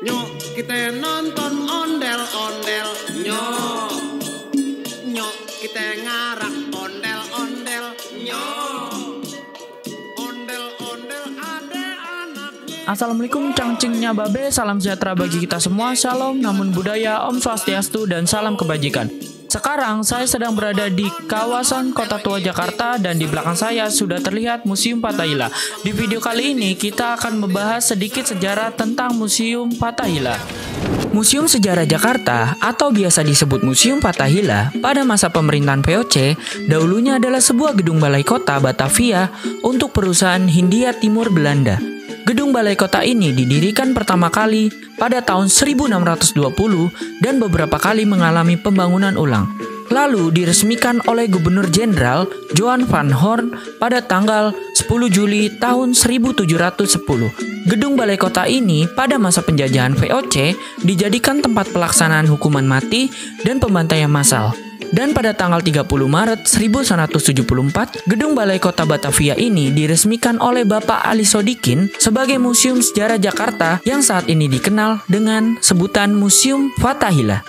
Nyok kita nonton ondel-ondel. Nyok kita ngarak ondel-ondel. Ondel-ondel ada anaknya. Assalamualaikum cangcingnya babe, salam sejahtera bagi kita semua, shalom, namun budaya, om swastiastu, dan salam kebajikan. Sekarang saya sedang berada di kawasan Kota Tua Jakarta dan di belakang saya sudah terlihat Museum Fathahillah. Di video kali ini kita akan membahas sedikit sejarah tentang Museum Fathahillah. Museum Sejarah Jakarta atau biasa disebut Museum Fathahillah pada masa pemerintahan VOC dahulunya adalah sebuah gedung balai kota Batavia untuk perusahaan Hindia Timur Belanda. Gedung balai kota ini didirikan pertama kali pada tahun 1620 dan beberapa kali mengalami pembangunan ulang. Lalu diresmikan oleh Gubernur Jenderal Johan van Horn pada tanggal 10 Juli tahun 1710. Gedung balai kota ini pada masa penjajahan VOC dijadikan tempat pelaksanaan hukuman mati dan pembantaian massal. Dan pada tanggal 30 Maret 1974, Gedung Balai Kota Batavia ini diresmikan oleh Bapak Ali Sodikin sebagai Museum Sejarah Jakarta yang saat ini dikenal dengan sebutan Museum Fathahillah.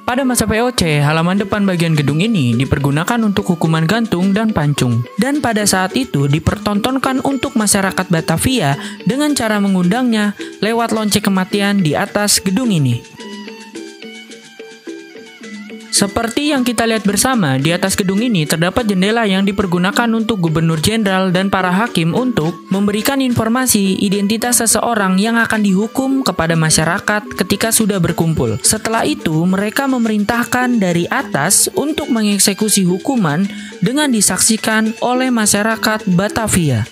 Pada masa VOC, halaman depan bagian gedung ini dipergunakan untuk hukuman gantung dan pancung. Dan pada saat itu dipertontonkan untuk masyarakat Batavia dengan cara mengundangnya lewat lonceng kematian di atas gedung ini. Seperti yang kita lihat bersama, di atas gedung ini terdapat jendela yang dipergunakan untuk Gubernur Jenderal dan para hakim untuk memberikan informasi identitas seseorang yang akan dihukum kepada masyarakat ketika sudah berkumpul. Setelah itu, mereka memerintahkan dari atas untuk mengeksekusi hukuman dengan disaksikan oleh masyarakat Batavia.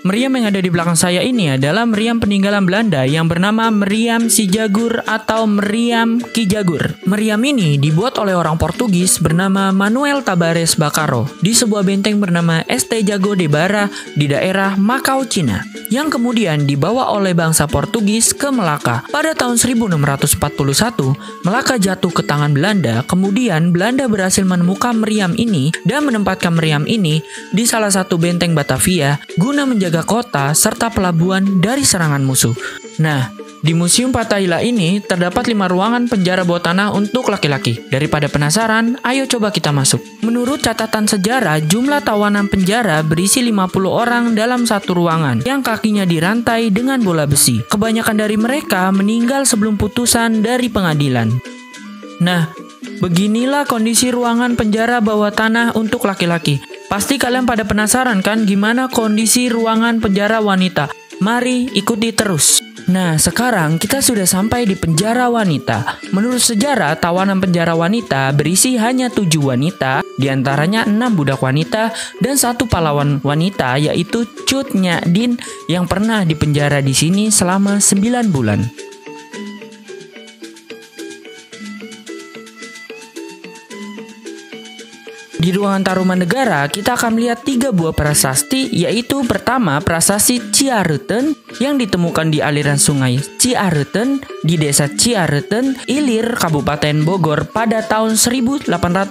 Meriam yang ada di belakang saya ini adalah meriam peninggalan Belanda yang bernama meriam Si Jagur atau meriam Ki Jagur. Meriam ini dibuat oleh orang Portugis bernama Manuel Tavares Bacaro di sebuah benteng bernama Este Jago de Bara di daerah Macau, Cina, yang kemudian dibawa oleh bangsa Portugis ke Melaka. Pada tahun 1641, Melaka jatuh ke tangan Belanda, kemudian Belanda berhasil menemukan meriam ini dan menempatkan meriam ini di salah satu benteng Batavia guna menjaga kota serta pelabuhan dari serangan musuh. Nah, di Museum Fathahillah ini terdapat 5 ruangan penjara bawah tanah untuk laki-laki. Daripada penasaran, ayo coba kita masuk. Menurut catatan sejarah, jumlah tawanan penjara berisi 50 orang dalam satu ruangan yang kakinya dirantai dengan bola besi. Kebanyakan dari mereka meninggal sebelum putusan dari pengadilan. Nah, beginilah kondisi ruangan penjara bawah tanah untuk laki-laki. Pasti kalian pada penasaran kan gimana kondisi ruangan penjara wanita? Mari ikuti terus. Nah, sekarang kita sudah sampai di penjara wanita. Menurut sejarah, tawanan penjara wanita berisi hanya 7 wanita, diantaranya 6 budak wanita dan 1 pahlawan wanita yaitu Cut Nyak Din yang pernah dipenjara di sini selama 9 bulan. Di ruangan Taruman Negara, kita akan melihat 3 buah prasasti, yaitu pertama prasasti Ciareten yang ditemukan di aliran sungai Ciareten di desa Ciareten, Ilir, Kabupaten Bogor pada tahun 1863.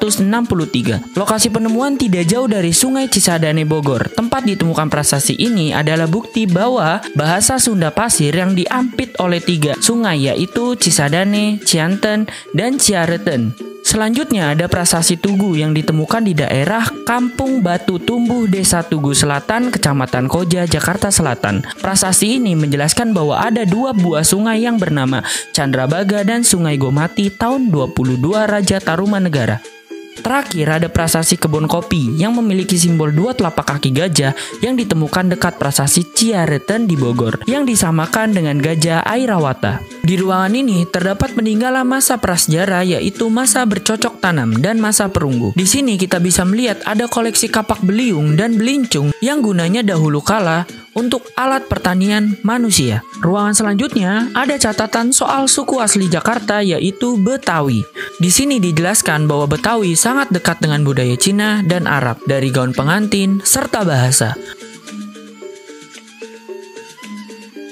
Lokasi penemuan tidak jauh dari sungai Cisadane Bogor. Tempat ditemukan prasasti ini adalah bukti bahwa bahasa Sunda Pasir yang diampit oleh 3 sungai yaitu Cisadane, Cianten, dan Ciareten. Selanjutnya ada prasasti Tugu yang ditemukan di daerah Kampung Batu Tumbuh, Desa Tugu Selatan, Kecamatan Koja, Jakarta Selatan. Prasasti ini menjelaskan bahwa ada 2 buah sungai yang bernama Candrabaga dan Sungai Gomati tahun 22 Raja Taruman Negara. Terakhir ada prasasti Kebun Kopi yang memiliki simbol 2 telapak kaki gajah yang ditemukan dekat prasasti Ciareten di Bogor yang disamakan dengan gajah Airawata. Di ruangan ini terdapat peninggalan masa prasejarah yaitu masa bercocok tanam dan masa perunggu. Di sini kita bisa melihat ada koleksi kapak beliung dan belincung yang gunanya dahulu kala untuk alat pertanian manusia. Ruangan selanjutnya ada catatan soal suku asli Jakarta yaitu Betawi. Di sini dijelaskan bahwa Betawi sangat dekat dengan budaya Cina dan Arab dari gaun pengantin serta bahasa.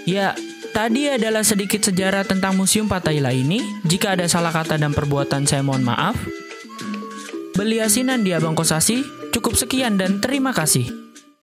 Ya, tadi adalah sedikit sejarah tentang Museum Fathahillah ini. Jika ada salah kata dan perbuatan saya mohon maaf. Beliasinan di Abang Kosasi, cukup sekian dan terima kasih.